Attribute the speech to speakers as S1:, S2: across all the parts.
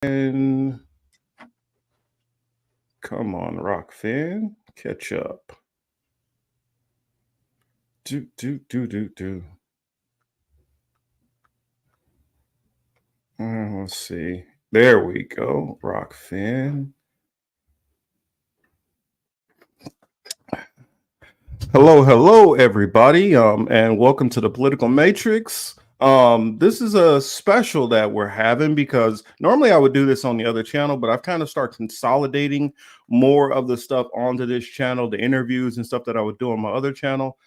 S1: And come on, Rockfin, catch up. Do. Let's see. There we go, Rockfin. Hello, everybody, and welcome to the Political Matrix. This is a special that we're having because normally I would do this on the other channel, but I've kind of started consolidating more of the stuff onto this channel, the interviews and stuff that I would do on my other channel.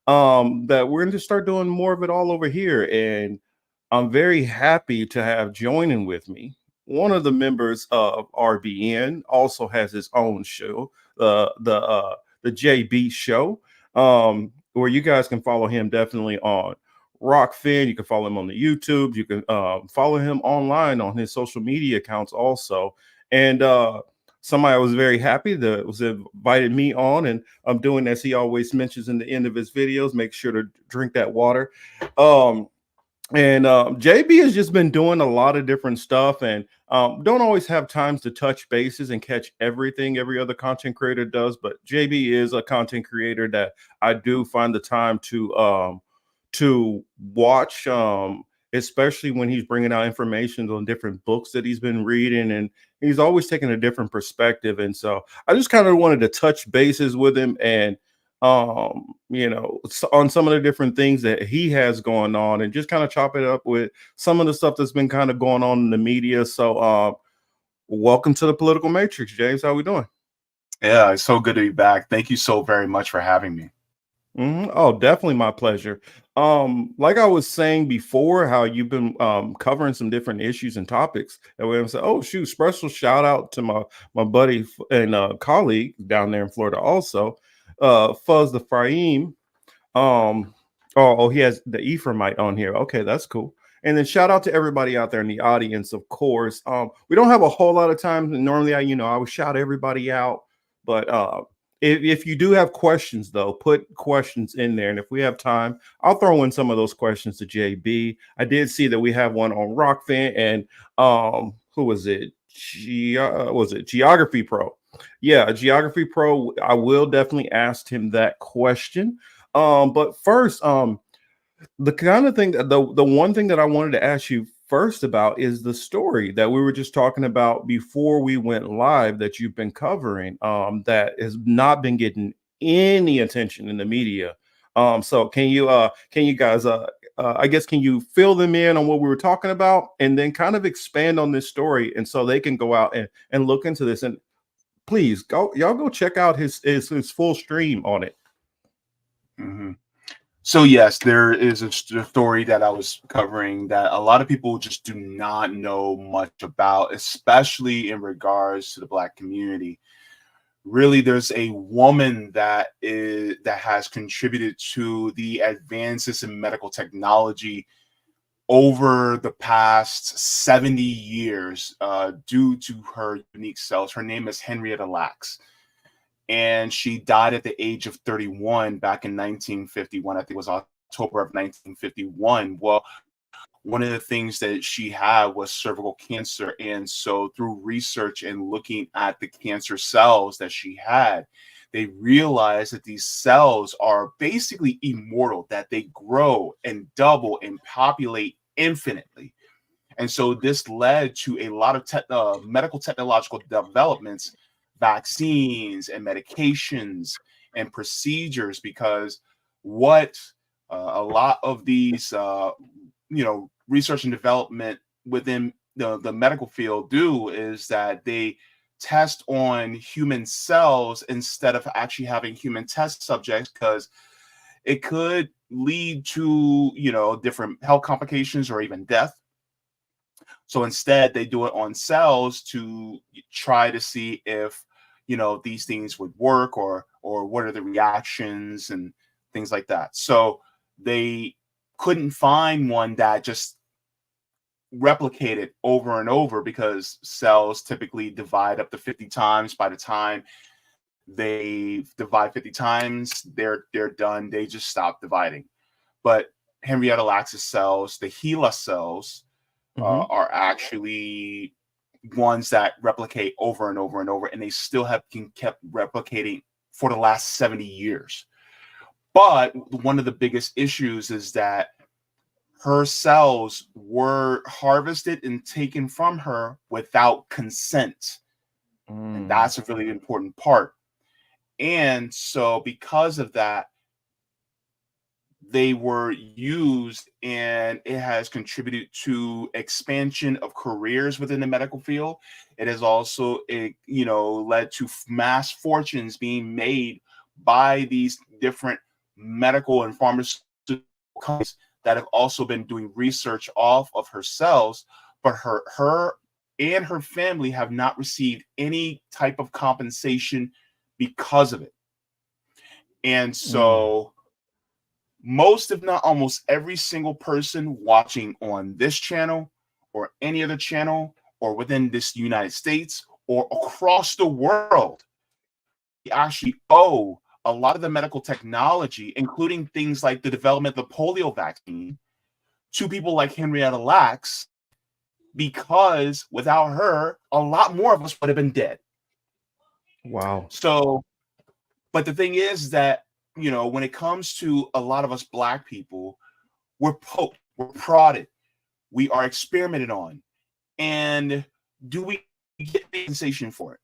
S1: That we're going to start doing more of it all over here, and I'm very happy to have joining with me one of the members of RBN. Also has his own show, the JB Show, where you guys can follow him definitely on Rockfin. You can follow him on the YouTube. You can follow him online on his social media accounts also. And somebody I was very happy that was invited me on, and I'm doing as he always mentions in the end of his videos. Make sure to drink that water. And JB has just been doing a lot of different stuff, and don't always have times to touch bases and catch everything every other content creator does. But JB is a content creator that I do find the time to watch, especially when he's bringing out information on different books that he's been reading, and he's always taking a different perspective. And so I just kind of wanted to touch bases with him and on some of the different things that he has going on, and just kind of chop it up with some of the stuff that's been kind of going on in the media. So welcome to the Political Matrix, James. How we doing?
S2: Yeah, it's so good to be back. Thank you so very much for having me.
S1: Oh, definitely my pleasure. Like I was saying before, how you've been covering some different issues and topics. And we say, oh shoot, special shout out to my buddy and colleague down there in Florida, also, Fuzz the Fraim. He has the Ephraimite on here. Okay, that's cool. And then shout out to everybody out there in the audience, of course. We don't have a whole lot of time. Normally, I would shout everybody out, but if you do have questions, though, put questions in there. And if we have time, I'll throw in some of those questions to JB. I did see that we have one on Rockfin, and who was it? Was it Geography Pro? Yeah, Geography Pro. I will definitely ask him that question. But first, the kind of thing that the one thing that I wanted to ask you first about is the story that we were just talking about before we went live that you've been covering, that has not been getting any attention in the media. So can you guys I guess can you fill them in on what we were talking about, and then kind of expand on this story, and so they can go out and look into this. And please go check out his full stream on it.
S2: Mm-hmm. So yes, there is a story that I was covering that a lot of people just do not know much about, especially in regards to the Black community. Really, there's a woman that has contributed to the advances in medical technology over the past 70 years due to her unique cells. Her name is Henrietta Lacks, and she died at the age of 31 back in 1951. I think it was October of 1951. Well, one of the things that she had was cervical cancer. And so through research and looking at the cancer cells that she had, they realized that these cells are basically immortal, that they grow and double and populate infinitely. And so this led to a lot of medical technological developments, vaccines and medications and procedures, because what a lot of these, research and development within the medical field do is that they test on human cells instead of actually having human test subjects, because it could lead to, different health complications or even death. So instead, they do it on cells to try to see if, these things would work, or what are the reactions and things like that. So they couldn't find one that just replicated over and over, because cells typically divide up to 50 times. By the time they divide 50 times, they're done. They just stop dividing. But Henrietta Lacks' cells, the HeLa cells,
S1: Mhm.
S2: are actually ones that replicate over and over and over, and they still have kept replicating for the last 70 years. But one of the biggest issues is that her cells were harvested and taken from her without consent. And that's a really important part. And so because of that, they were used, and it has contributed to expansion of careers within the medical field. It has also led to mass fortunes being made by these different medical and pharmaceutical companies that have also been doing research off of her cells, but her and her family have not received any type of compensation because of it. And so most, if not almost every single person watching on this channel or any other channel or within this United States or across the world, we actually owe a lot of the medical technology, including things like the development of the polio vaccine, to people like Henrietta Lacks, because without her, a lot more of us would have been dead.
S1: Wow.
S2: So, but the thing is that, when it comes to a lot of us Black people, we're poked, we're prodded, we are experimented on. And do we get compensation for it?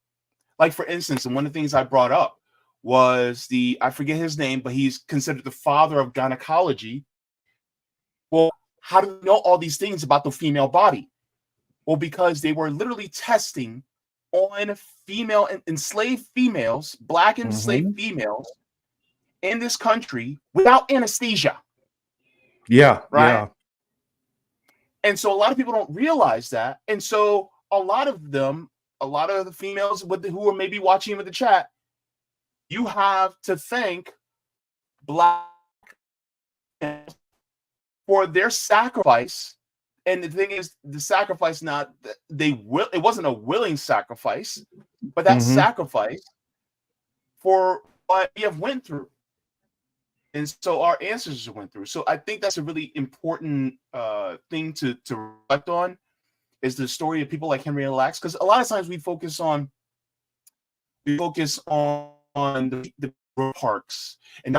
S2: Like, for instance, and one of the things I brought up was I forget his name, but he's considered the father of gynecology. Well, how do we know all these things about the female body? Well, because they were literally testing on female enslaved females, Black enslaved females in this country without anesthesia.
S1: Yeah.
S2: Right.
S1: Yeah.
S2: And so a lot of people don't realize that. And so a lot of the females who are maybe watching with the chat, you have to thank Black for their sacrifice. And the thing is, the sacrifice, it wasn't a willing sacrifice, but that sacrifice for what we have went through. And so our ancestors went through. So I think that's a really important thing to reflect on, is the story of people like Henrietta Lacks. Because a lot of times we focus on the parks and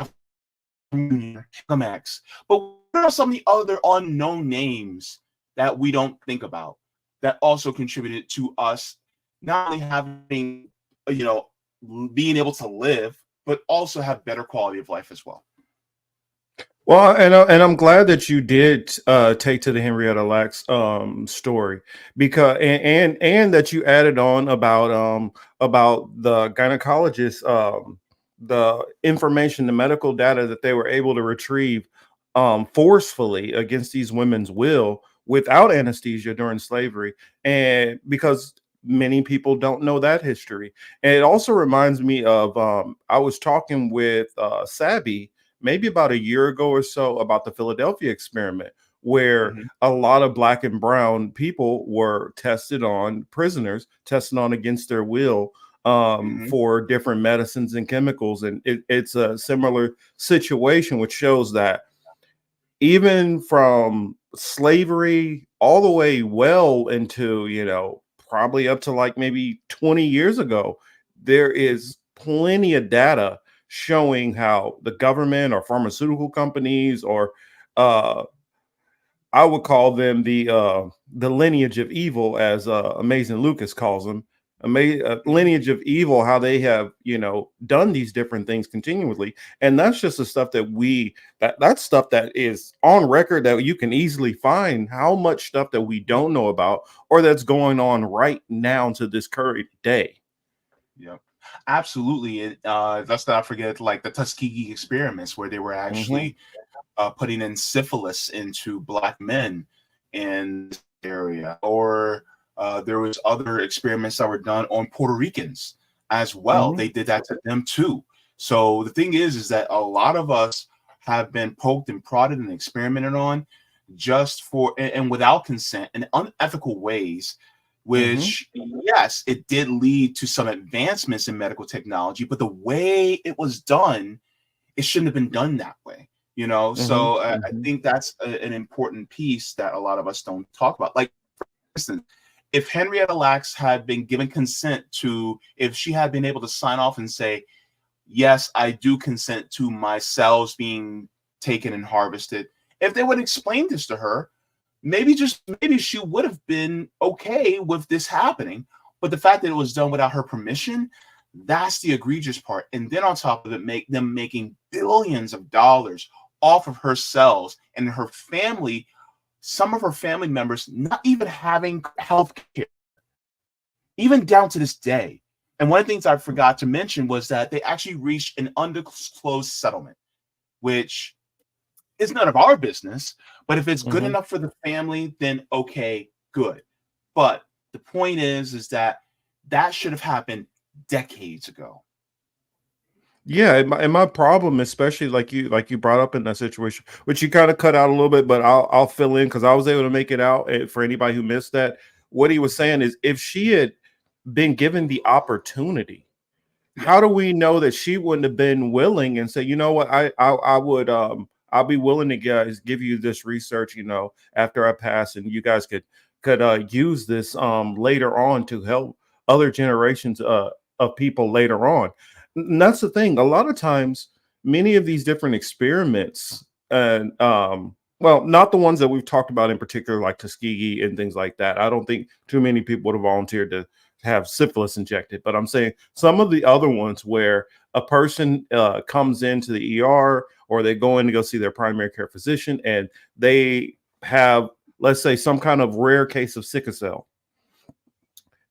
S2: Max. But what are some of the other unknown names that we don't think about that also contributed to us not only having, being able to live, but also have better quality of life as well?
S1: Well, and I'm glad that you did take to the Henrietta Lacks story, because and that you added on about the gynecologist, the information, the medical data that they were able to retrieve forcefully against these women's will without anesthesia during slavery, and because many people don't know that history. And it also reminds me of I was talking with Sabby maybe about a year ago or so about the Philadelphia experiment, where a lot of Black and brown people were tested on, prisoners tested on against their will for different medicines and chemicals. And it's a similar situation, which shows that even from slavery all the way well into, probably up to like maybe 20 years ago, there is plenty of data showing how the government or pharmaceutical companies, or I would call them the lineage of evil, as Amazing Lucas calls them, lineage of evil, how they have done these different things continually. And that's just the stuff that's stuff that is on record, that you can easily find how much stuff that we don't know about, or that's going on right now to this current day.
S2: Yep. Absolutely. And let's not forget, like, the Tuskegee experiments, where they were actually putting in syphilis into Black men in this area, or there was other experiments that were done on Puerto Ricans as well. They did that to them too. So the thing is that a lot of us have been poked and prodded and experimented on just for and without consent in unethical ways, which yes, it did lead to some advancements in medical technology, but the way it was done, it shouldn't have been done that way. So I think that's an important piece that a lot of us don't talk about. Like, for instance, if Henrietta Lacks had been given consent to, if she had been able to sign off and say, yes, I do consent to my cells being taken and harvested, if they would explain this to her, maybe she would have been okay with this happening. But the fact that it was done without her permission, that's the egregious part. And then on top of it, make them making billions of dollars off of her cells, and her family, some of her family members not even having health care, even down to this day. And one of the things I forgot to mention was that they actually reached an undisclosed settlement, which is none of our business. But if it's good enough for the family, then okay, good. But the point is that that should have happened decades ago.
S1: Yeah, and my problem, especially like you brought up in that situation, which you kind of cut out a little bit, but I'll fill in because I was able to make it out. For anybody who missed that, what he was saying is, if she had been given the opportunity, how do we know that she wouldn't have been willing and say, you know what, I would I'll be willing to guys give you this research, after I pass, and you guys could use this later on to help other generations of people later on. And that's the thing. A lot of times, many of these different experiments, and well, not the ones that we've talked about in particular, like Tuskegee and things like that. I don't think too many people would have volunteered to have syphilis injected, but I'm saying some of the other ones where a person comes into the ER, or they go in to go see their primary care physician, and they have, let's say, some kind of rare case of sickle cell,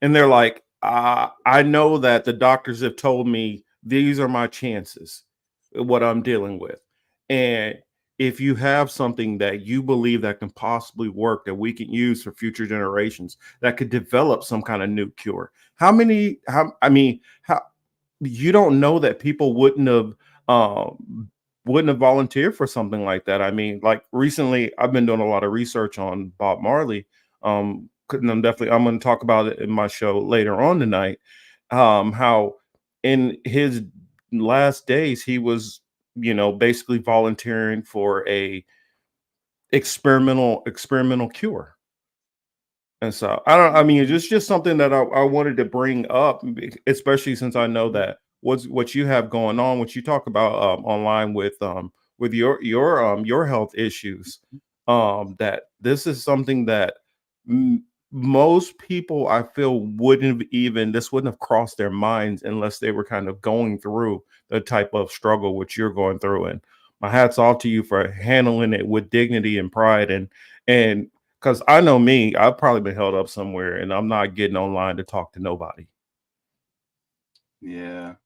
S1: and they're like, I know that the doctors have told me these are my chances, what I'm dealing with. And if you have something that you believe that can possibly work, that we can use for future generations, that could develop some kind of new cure, how you don't know that people wouldn't have volunteered for something like that. I mean, like recently, I've been doing a lot of research on Bob Marley. I'm going to talk about it in my show later on tonight. How in his last days he was, basically volunteering for a experimental cure. And so I mean, it's just something that I wanted to bring up, especially since I know that what you have going on, what you talk about online with your health issues, that this is something that most people, I feel, wouldn't have crossed their minds unless they were kind of going through the type of struggle which you're going through. And my hats off to you for handling it with dignity and pride, and because I know me, I've probably been held up somewhere, and I'm not getting online to talk to nobody.
S2: Yeah,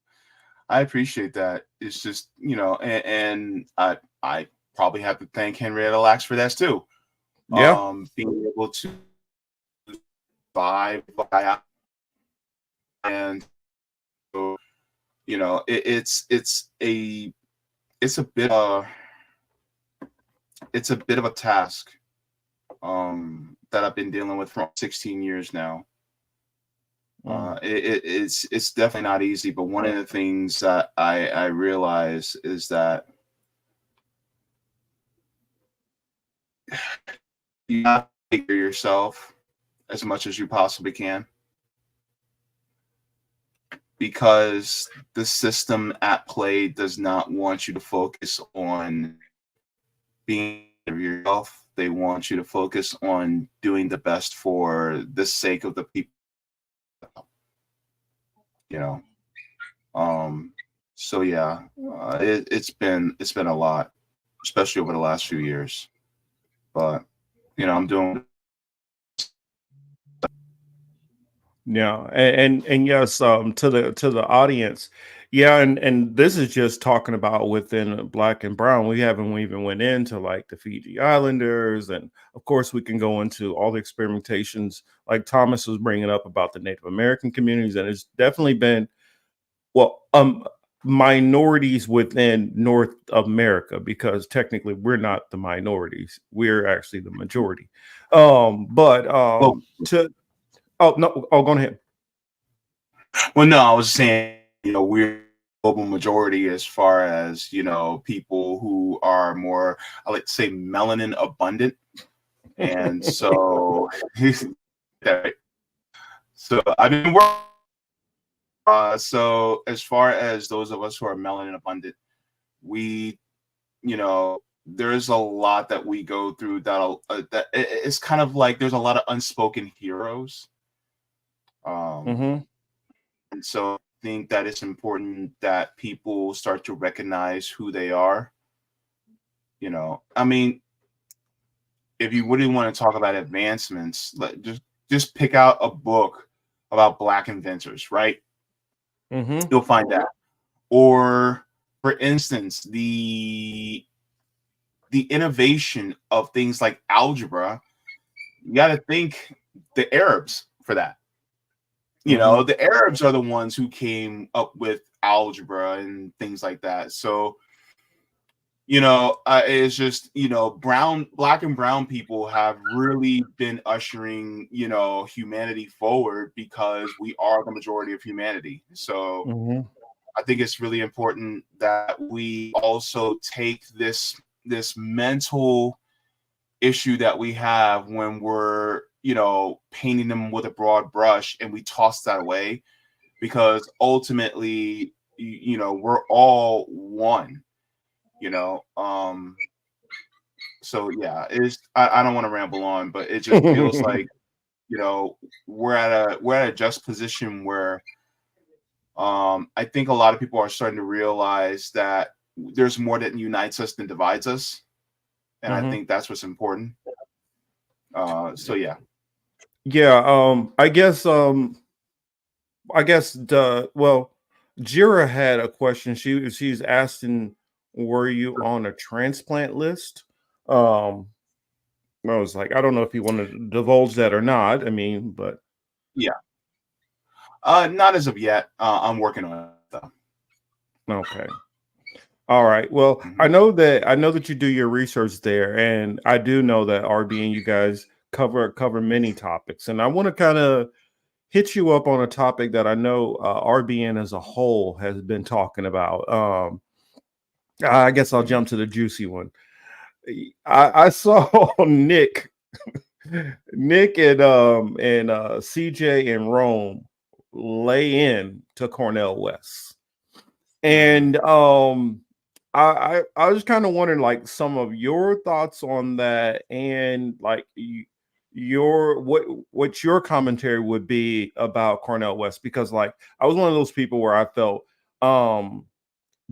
S2: I appreciate that. It's just, and I probably have to thank Henrietta Lacks for that too.
S1: Yeah.
S2: Being able to survive, and so, it's a bit it's a bit of a task that I've been dealing with for 16 years now. It's definitely not easy, but one of the things that I realize is that you have to take care of yourself as much as you possibly can, because the system at play does not want you to focus on being yourself. They want you to focus on doing the best for the sake of the people, you know. So yeah, it's been a lot, especially over the last few years. But I'm doing.
S1: Yeah, and yes, to the audience, yeah, and this is just talking about within Black and Brown. We haven't even went into like the Fiji Islanders, and of course we can go into all the experimentations like Thomas was bringing up about the Native American communities, and it's definitely been, well, minorities within North America, because technically we're not the minorities, we're actually the majority. But
S2: Well,
S1: to Oh no, oh, go ahead.
S2: well, no, I was saying, we're global majority as far as people who are more, I like to say, melanin abundant, and so that So I've been working. So as far as those of us who are melanin abundant, we, there's a lot that we go through it's kind of like there's a lot of unspoken heroes. Um,
S1: Mm-hmm.
S2: and so I think that it's important that people start to recognize who they are. I mean, if you really want to talk about advancements, just pick out a book about Black inventors, right?
S1: Mm-hmm.
S2: You'll find that. Or, for instance, the innovation of things like algebra, you got to think the Arabs for that.
S1: Mm-hmm.
S2: The Arabs are the ones who came up with algebra and things like that. So, it's just, black and brown people have really been ushering, humanity forward because we are the majority of humanity. So
S1: Mm-hmm.
S2: I think it's really important that we also take this mental issue that we have when we're, painting them with a broad brush, and we toss that away, because ultimately, we're all one, you know. So yeah, I don't want to ramble on, but it just feels like, you know, we're at a just position where I think a lot of people are starting to realize that there's more that unites us than divides us. And I
S1: Mm-hmm.
S2: think that's what's important. So yeah.
S1: Yeah. I guess the well, Jira had a question. She's asking, were you on a transplant list? Um, I was like, I don't know if you want to divulge that or not. I mean, but
S2: Yeah. Not as of yet. I'm working on it though.
S1: okay. All right. Well,
S2: Mhm.
S1: I know that you do your research there, and I do know that RB and you guys cover many topics, and I want to kind of hit you up on a topic that I know RBN as a whole has been talking about. I guess I'll
S2: Mhm.
S1: jump to the juicy one. I saw Nick and CJ in Rome lay in to Cornell West.
S2: Mhm.
S1: And I was kind of wondering like some of your thoughts on that, and like your what your commentary would be about Cornell West, because like I was one of those people where I felt um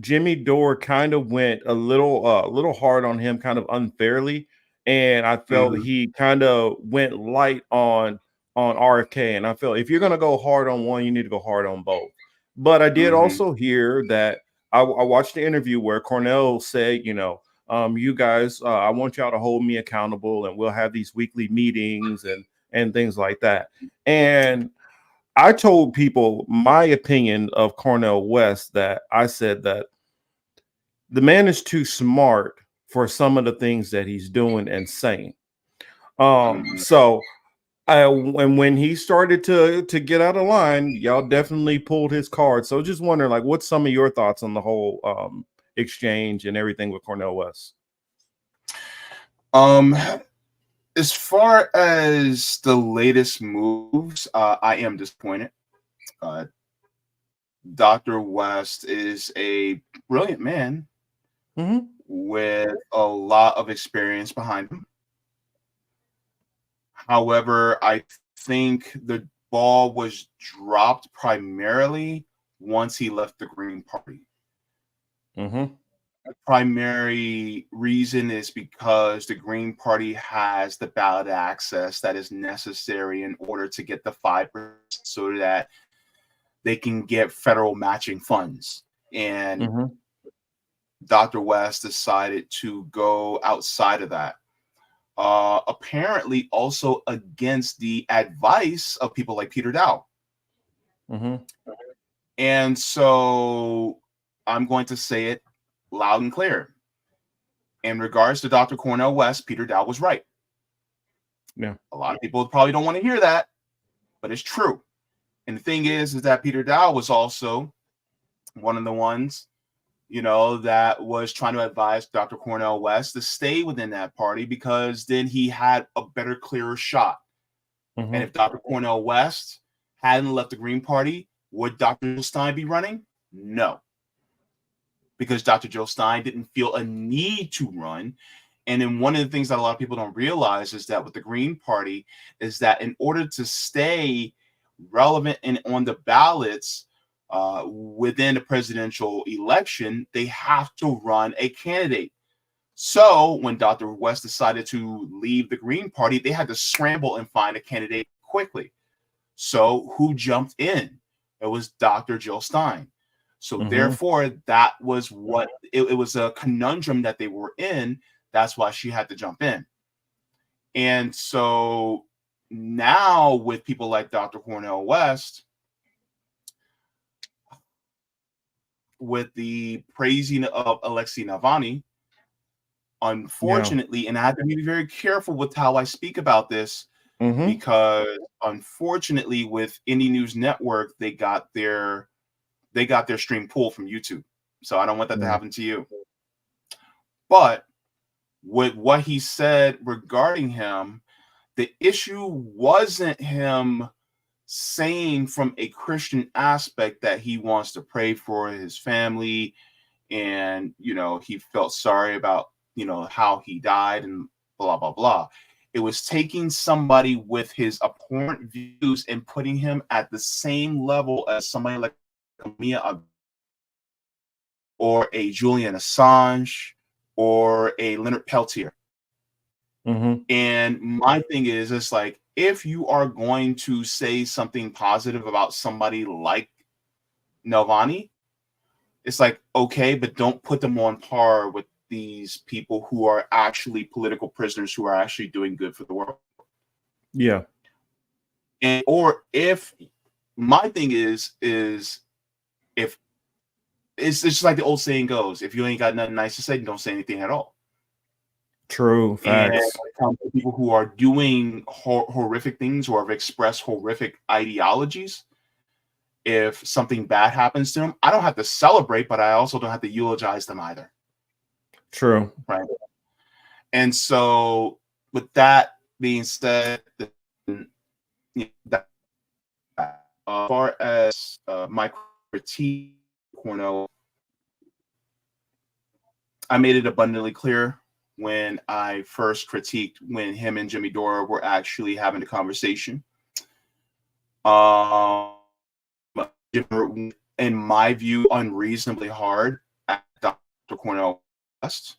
S1: Jimmy Dore kind of went a little hard on him, kind of unfairly, and I felt
S2: Mhm.
S1: he kind of went light on RFK, and I felt if you're gonna go hard on one, you need to go hard on both. But I did
S2: Mhm.
S1: also hear that I watched the interview where Cornell said, you guys, I want y'all to hold me accountable, and we'll have these weekly meetings and things like that. And I told people my opinion of Cornell West, that I said that the man is too smart for some of the things that he's doing and saying.
S2: Mhm.
S1: So and when he started to get out of line, y'all definitely pulled his card. So just wondering, like, what's some of your thoughts on the whole exchange and everything with Cornell West?
S2: Um, as far as the latest moves, I am disappointed. Uh, Dr. West is a brilliant man
S1: Mm-hmm.
S2: with a lot of experience behind him. However, I think the ball was dropped primarily once he left the Green Party.
S1: Mm-hmm.
S2: The primary reason is because the Green Party has the ballot access that is necessary in order to get the 5% so that they can get federal matching funds. And
S1: Mm-hmm.
S2: Dr. West decided to go outside of that. Apparently, also against the advice of people like Peter Dow.
S1: Mm-hmm.
S2: And so I'm going to say it loud and clear. In regards to Dr. Cornell West, Peter Dow was right.
S1: Yeah.
S2: A lot of people probably don't want to hear that, but it's true. And the thing is that Peter Dow was also one of the ones, that was trying to advise Dr. Cornell West to stay within that party, because then he had a better, clearer shot. And
S1: Mm-hmm.
S2: if Dr. Cornell West hadn't left the Green Party, would Dr. Stein be running? No, because Dr. Joe Stein didn't feel a need to run. And then one of the things that a lot of people don't realize is that with the Green Party is that in order to stay relevant and on the ballots within the presidential election, they have to run a candidate. So when Dr. West decided to leave the Green Party, they had to scramble and find a candidate quickly. So who jumped in? It was Dr. Jill Stein. So therefore, that was what it was, a conundrum that they were in. That's why she had to jump in. And so now with people like Dr. Cornel West, with the praising of Alexei Navalny, unfortunately, and I have to be very careful with how I speak about this, because unfortunately with Indie News Network, they got their stream pulled from YouTube. So I don't want that to happen to you. But with what he said regarding him, the issue wasn't him saying from a Christian aspect that he wants to pray for his family and, he felt sorry about, how he died and blah, blah, blah. It was taking somebody with his abhorrent views and putting him at the same level as somebody like Mia or a Julian Assange or a Leonard Peltier. And my thing is, it's like, if you are going to say something positive about somebody like Navalny, it's like, okay, but don't put them on par with these people who are actually political prisoners who are actually doing good for the world.
S1: Yeah.
S2: And or if my thing is if it's just like the old saying goes, if you ain't got nothing nice to say, don't say anything at all.
S1: True. Facts.
S2: And when it comes to people who are doing horrific things or have expressed horrific ideologies, if something bad happens to them, I don't have to celebrate, but I also don't have to eulogize them either.
S1: True.
S2: Right. And so with that being said, as far as my critique, I made it abundantly clear when I first critiqued when him and Jimmy Dore were actually having a conversation. In my view, unreasonably hard at Dr. Cornel West.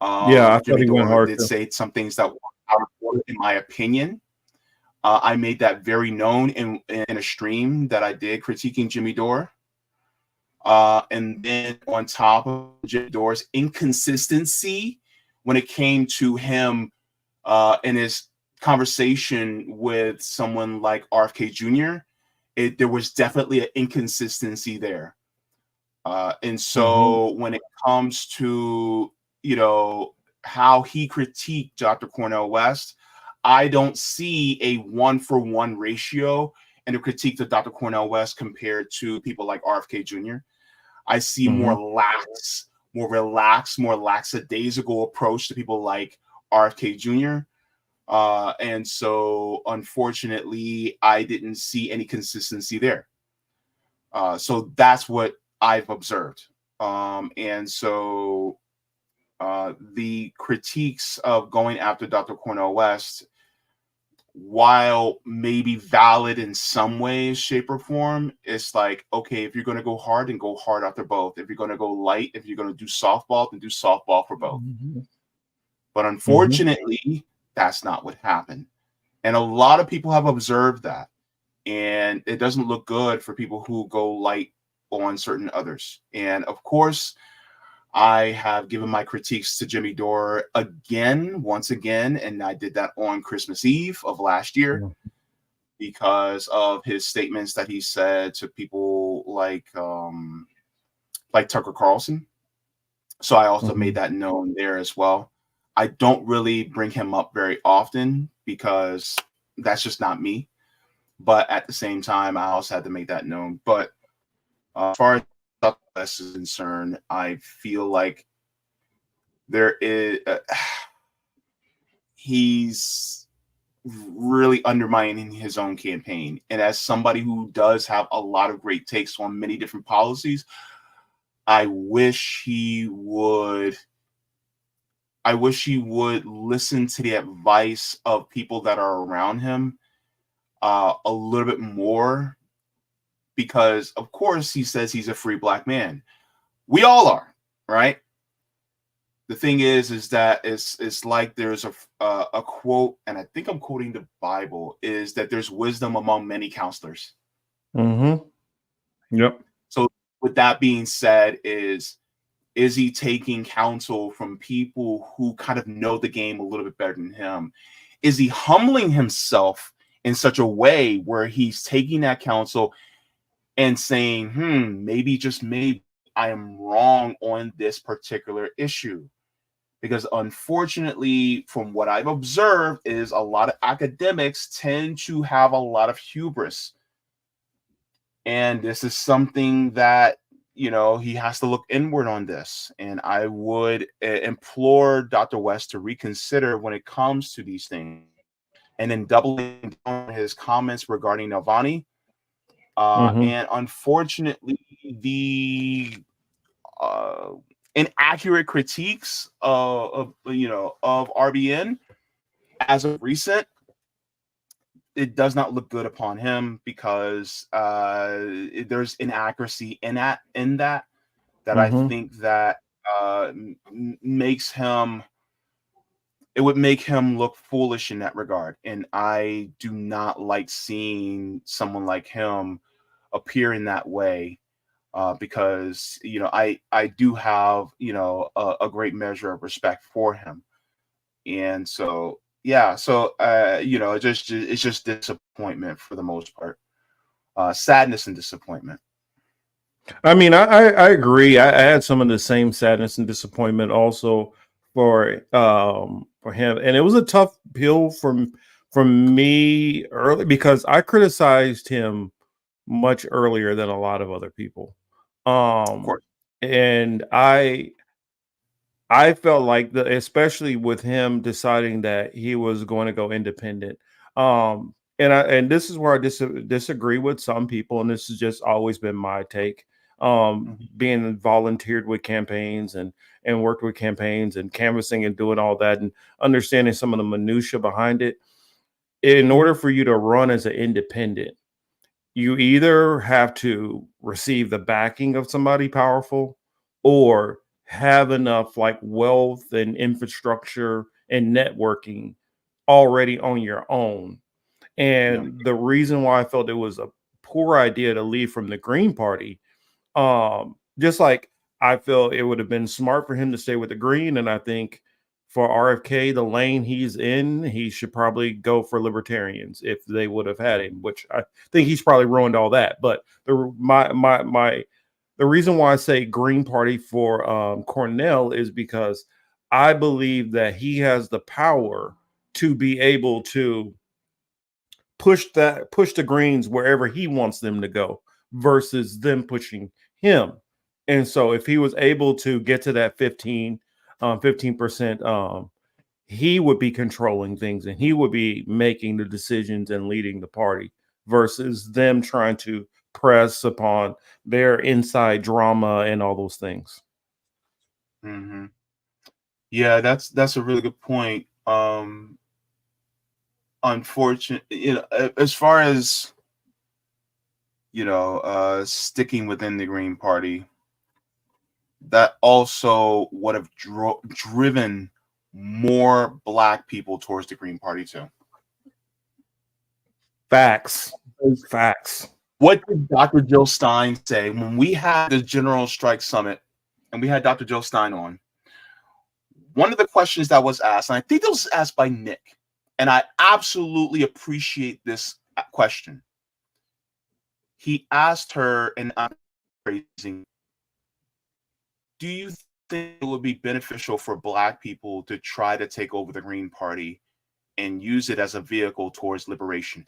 S1: Yeah, I thought
S2: Jimmy
S1: he went
S2: Dore
S1: hard
S2: did
S1: too.
S2: say some things that were out of order, in my opinion. I made that very known in a stream that I did critiquing Jimmy Dore. And then on top of Jimmy Dore's inconsistency when it came to him in his conversation with someone like RFK Jr., there was definitely an inconsistency there. And so when it comes to, how he critiqued Dr. Cornel West, I don't see a 1-for-1 ratio in the critique of Dr. Cornel West compared to people like RFK Jr. I see more relaxed, more lackadaisical approach to people like RFK Jr. And so, unfortunately, I didn't see any consistency there. So that's what I've observed. And so the critiques of going after Dr. Cornel West, while maybe valid in some way, shape, or form, it's like, okay, if you're going to go hard, then go hard after both. If you're going to go light, if you're going to do softball, then do softball for both. But unfortunately, that's not what happened. And a lot of people have observed that. And it doesn't look good for people who go light on certain others. And of course, I have given my critiques to Jimmy Dore once again, and I did that on Christmas Eve of last year because of his statements that he said to people like Tucker Carlson. So I also made that known there as well. I don't really bring him up very often because that's just not me. But at the same time, I also had to make that known. But as far as this is concerned, I feel like there is really undermining his own campaign. And as somebody who does have a lot of great takes on many different policies, I wish he would listen to the advice of people that are around him a little bit more, because of course he says he's a free black man. We all are, right? The thing is that it's like there's a quote, and I think I'm quoting the Bible, is that there's wisdom among many counselors.
S1: Mm-hmm. Yep.
S2: So with that being said, is he taking counsel from people who kind of know the game a little bit better than him? Is he humbling himself in such a way where he's taking that counsel and saying, maybe, just maybe, I am wrong on this particular issue? Because unfortunately, from what I've observed, is a lot of academics tend to have a lot of hubris. And this is something that, he has to look inward on this. And I would implore Dr. West to reconsider when it comes to these things. And then doubling down his comments regarding Navani. And unfortunately, the inaccurate critiques of RBN as of recent, it does not look good upon him, because there's inaccuracy in that I think that makes him, it would make him look foolish in that regard. And I do not like seeing someone like him appear in that way, because I do have a great measure of respect for him. And so it's just disappointment for the most part, sadness and disappointment.
S1: I mean, I agree. I had some of the same sadness and disappointment also for him, and it was a tough pill from me early, because I criticized him much earlier than a lot of other people.
S2: Of course.
S1: And I felt like especially with him deciding that he was going to go independent. And this is where I disagree with some people, and this has just always been my take. Being volunteered with campaigns and worked with campaigns and canvassing and doing all that and understanding some of the minutia behind it. In order for you to run as an independent, you either have to receive the backing of somebody powerful, or have enough like wealth and infrastructure and networking already on your own. And the reason why I felt it was a poor idea to leave from the Green Party, just like I feel it would have been smart for him to stay with the Green. And I think for RFK, the lane he's in, he should probably go for libertarians if they would have had him, which I think he's probably ruined all that. But the reason why I say Green Party for Cornell is because I believe that he has the power to be able to push the Greens wherever he wants them to go versus them pushing him. And so if he was able to get to that 15%, he would be controlling things and he would be making the decisions and leading the party versus them trying to press upon their inside drama and all those things.
S2: Yeah, that's a really good point. Unfortunate, as far as sticking within the Green Party, that also would have driven more Black people towards the Green Party too.
S1: Facts.
S2: What did Dr. Jill Stein say when we had the General Strike Summit and we had Dr. Jill Stein on? One of the questions that was asked, and I think it was asked by Nick, and I absolutely appreciate this question. He asked her, and I'm phrasing, do you think it would be beneficial for Black people to try to take over the Green Party and use it as a vehicle towards liberation?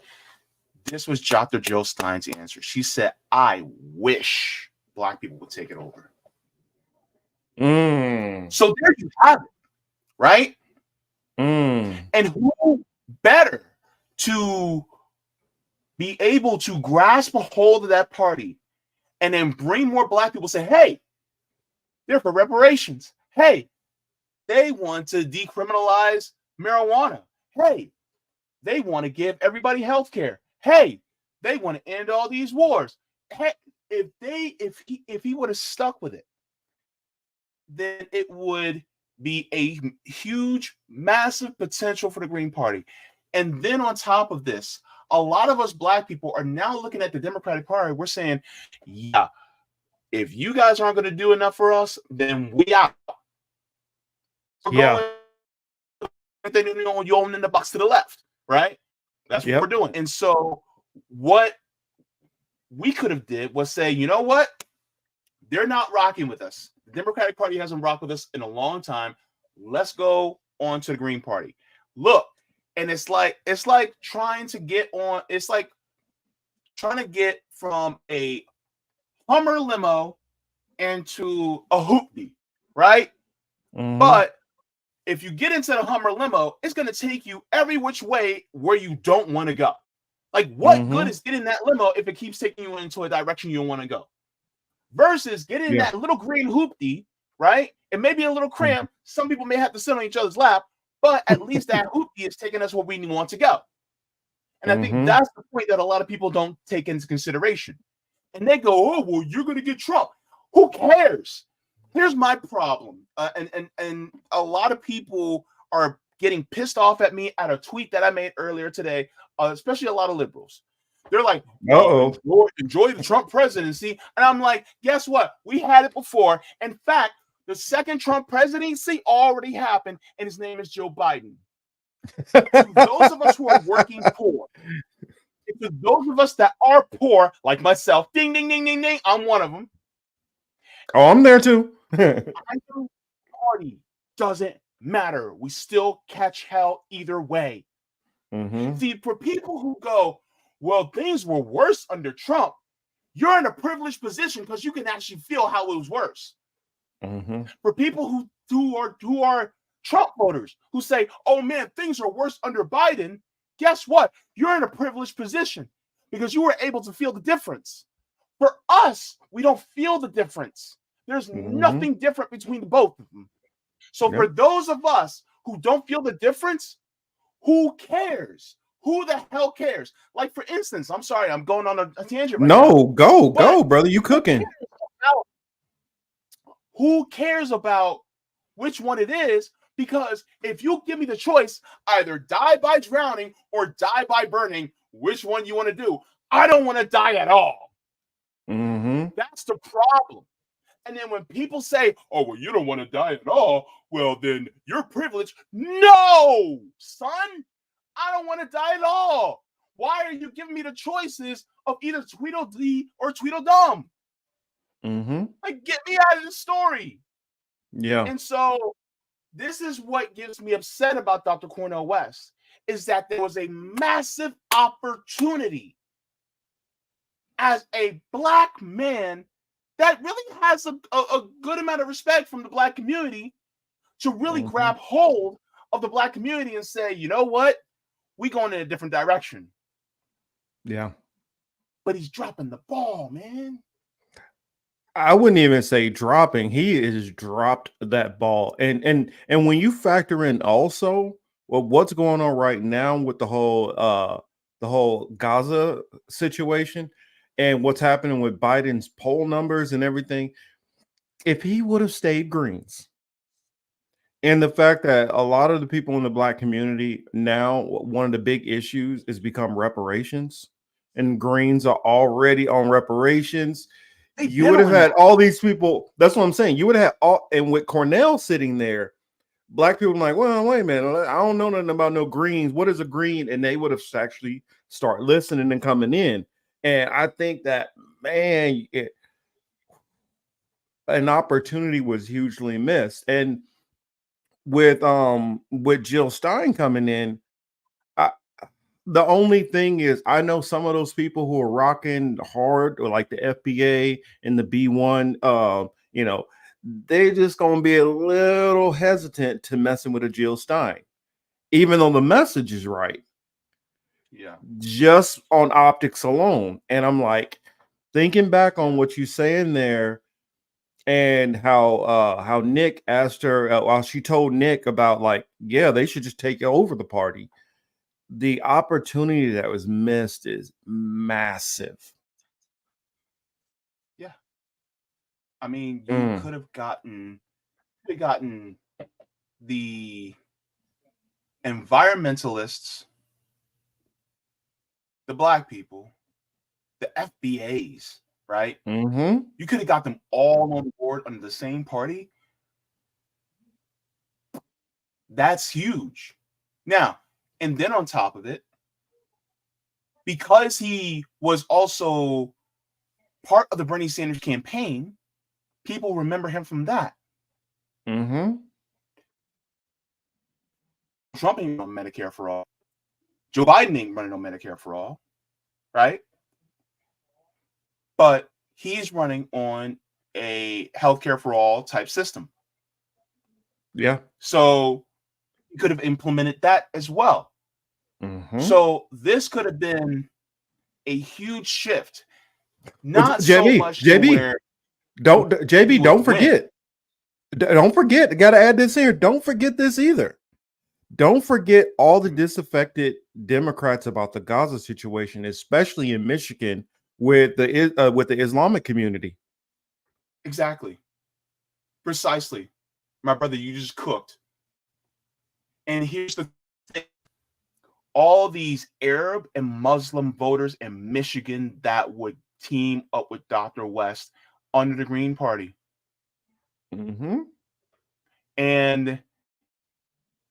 S2: This was Dr. Jill Stein's answer. She said, I wish Black people would take it over. So there you have it, right? And who better to be able to grasp a hold of that party and then bring more black people, say, hey, they're for reparations. Hey, they want to decriminalize marijuana. Hey, they want to give everybody health care. Hey, they want to end all these wars. Hey, if he would have stuck with it, then it would be a huge, massive potential for the Green Party. And then on top of this, a lot of us black people are now looking at the Democratic Party. We're saying, yeah, if you guys aren't going to do enough for us, then we out. We're
S1: Yeah.
S2: going, you own in the box to the left, right? That's what we're doing. And so what we could have did was say, you know what? They're not rocking with us. The Democratic Party hasn't rocked with us in a long time. Let's go on to the Green Party. Look, and it's like trying to get on. It's like trying to get from a Hummer limo into a hoopty, right?
S1: Mm-hmm.
S2: But if you get into the Hummer limo, it's going to take you every which way where you don't want to go. Like, what good is getting that limo if it keeps taking you into a direction you don't want to go? Versus getting that little green hoopty, right? It may be a little cramped. Some people may have to sit on each other's lap, but at least that hoopty is taking us where we want to go. And I think that's the point that a lot of people don't take into consideration. And they go, oh, well, you're going to get Trump. Who cares? Here's my problem. And a lot of people are getting pissed off at me at a tweet that I made earlier today, especially a lot of liberals. They're like, enjoy the Trump presidency. And I'm like, guess what? We had it before. In fact, the second Trump presidency already happened, and his name is Joe Biden. To those of us who are working poor, to those of us that are poor, like myself, ding, ding, ding, ding, ding, I'm one of them.
S1: Oh, I'm there too.
S2: Party doesn't matter. We still catch hell either way. See, for people who go, well, things were worse under Trump, you're in a privileged position because you can actually feel how it was worse. For people who are Trump voters who say, oh man, things are worse under Biden, guess what? You're in a privileged position because you were able to feel the difference. For us, we don't feel the difference. There's nothing different between the both of them. So for those of us who don't feel the difference, who cares? Who the hell cares? Like, for instance, I'm sorry, I'm going on a tangent right now.
S1: Go, brother. You cooking.
S2: Who cares about which one it is? Because if you give me the choice, either die by drowning or die by burning, which one you want to do? I don't want to die at all. That's the problem. And then when people say, oh, well, you don't want to die at all, well, then you're privileged. No, son, I don't want to die at all. Why are you giving me the choices of either Tweedledee or Tweedledum? Like, get me out of the story.
S1: Yeah.
S2: And so this is what gets me upset about Dr. Cornel West, is that there was a massive opportunity as a black man that really has a good amount of respect from the black community to really grab hold of the black community and say, you know what? We going in a different direction.
S1: Yeah.
S2: But he's dropping the ball, man.
S1: I wouldn't even say dropping. He has dropped that ball. And when you factor in also what's going on right now with the whole Gaza situation and what's happening with Biden's poll numbers and everything, if he would have stayed Greens, and the fact that a lot of the people in the black community now, one of the big issues is become reparations, and Greens are already on reparations. You would have had all these people. That's what I'm saying. You would have had all, and with Cornell sitting there, black people like, well, wait a minute, I don't know nothing about no Greens. What is a Green? And they would have actually start listening and coming in. And I think that, man, an opportunity was hugely missed. And with Jill Stein coming in, the only thing is, I know some of those people who are rocking hard, or like the FBA and the B1, they're just gonna be a little hesitant to messing with a Jill Stein, even though the message is right.
S2: Yeah.
S1: just on optics alone. And I'm like, thinking back on what you saying there, and how Nick asked her while she told Nick about, like, yeah, they should just take over the party. The opportunity that was missed is massive.
S2: Yeah. I mean, you
S1: Mm.
S2: could have gotten the environmentalists, the black people, the FBAs, right?
S1: Mm-hmm.
S2: You could have got them all on board under the same party. That's huge. Now, and then on top of it, because he was also part of the Bernie Sanders campaign, people remember him from that.
S1: Mm-hmm.
S2: Trump ain't on Medicare for all. Joe Biden ain't running on Medicare for all, right? But he's running on a healthcare for all type system.
S1: Yeah.
S2: So he could have implemented that as well.
S1: Mm-hmm.
S2: So this could have been a huge shift.
S1: But
S2: Not so much to where
S1: don't
S2: he
S1: JB,
S2: would
S1: don't
S2: win.
S1: forget. Don't forget. Got to add this here. Don't forget this either. Don't forget all the disaffected Democrats about the Gaza situation, especially in Michigan with the Islamic community.
S2: Exactly. Precisely. My brother, you just cooked. And here's the thing. All these Arab and Muslim voters in Michigan that would team up with Dr. West under the Green Party.
S1: Mm-hmm.
S2: And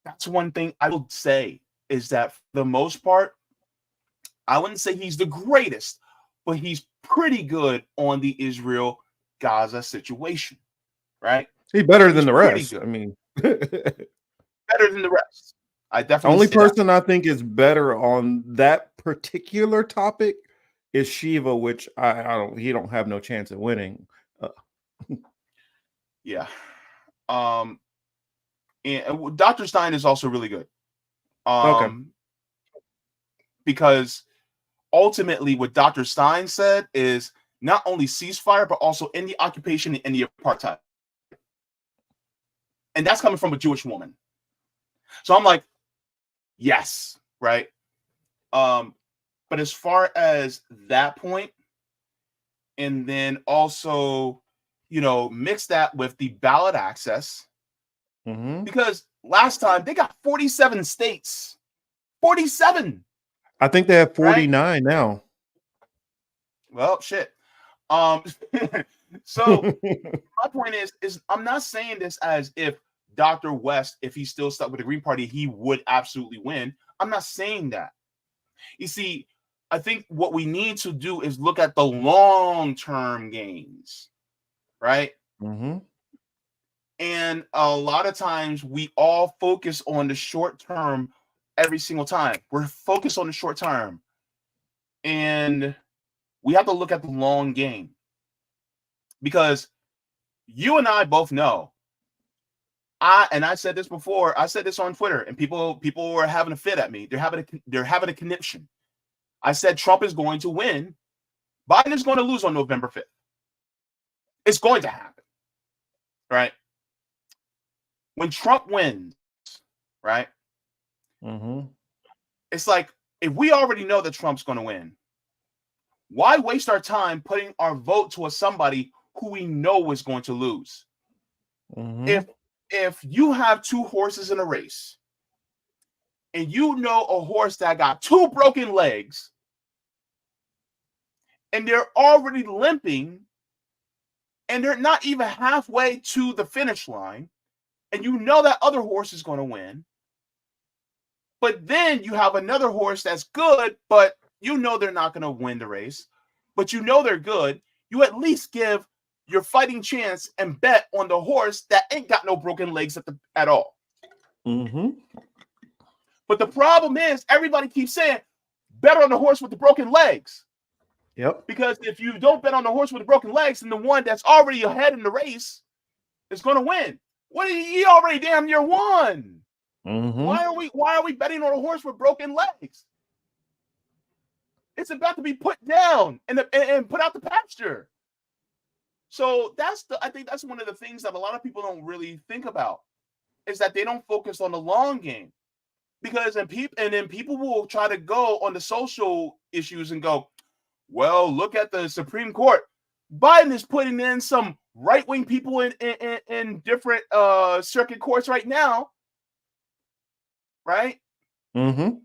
S2: that's one thing I will say is that for the most part, I wouldn't say he's the greatest, but he's pretty good on the Israel Gaza situation, right?
S1: He's better
S2: He's
S1: than the
S2: pretty
S1: rest.
S2: good,
S1: I mean,
S2: better than the rest. I definitely
S1: only
S2: say that.
S1: person I think is better on that particular topic is Shiva, which I don't. He don't have no chance of winning. Uh,
S2: Yeah. Um, and Dr. Stein is also really good.
S1: okay.
S2: Because ultimately what Dr. Stein said is not only ceasefire, but also end the occupation and end the apartheid. And that's coming from a Jewish woman. So I'm like, yes, right? But as far as that point, and then also, mix that with the ballot access,
S1: Mm-hmm.
S2: because last time they got 47 states. 47,
S1: I think they have
S2: right?
S1: 49 now.
S2: Well, shit. Um, so my point is I'm not saying this as if Dr. West, if he's still stuck with the Green Party, he would absolutely win. I'm not saying that. You see, I think what we need to do is look at the long-term gains, right?
S1: Mm-hmm.
S2: And a lot of times we all focus on the short term every single time. We're focused on the short term. And we have to look at the long game. Because you and I both know. I said this before. I said this on Twitter, and people were having a fit at me. They're having a conniption. I said Trump is going to win. Biden is going to lose on November 5th. It's going to happen, right? When Trump wins, right?
S1: Mm-hmm.
S2: It's like, if we already know that Trump's going to win, why waste our time putting our vote to somebody who we know is going to lose?
S1: Mm-hmm.
S2: If you have two horses in a race, and you know a horse that got two broken legs, and they're already limping, and they're not even halfway to the finish line, and you know that other horse is going to win, but then you have another horse that's good, but you know they're not going to win the race, but you know they're good, you at least give your fighting chance and bet on the horse that ain't got no broken legs at all.
S1: Mm-hmm.
S2: But the problem is everybody keeps saying, bet on the horse with the broken legs.
S1: Yep.
S2: Because if you don't bet on the horse with the broken legs, then the one that's already ahead in the race is going to win. What? He already damn near won.
S1: Mm-hmm.
S2: Why are we betting on a horse with broken legs? It's about to be put down and put out the pasture. So I think that's one of the things that a lot of people don't really think about, is that they don't focus on the long game. Because then people will try to go on the social issues and go, well, look at the Supreme Court. Biden is putting in some right-wing people in different circuit courts right now, right?
S1: Mm-hmm.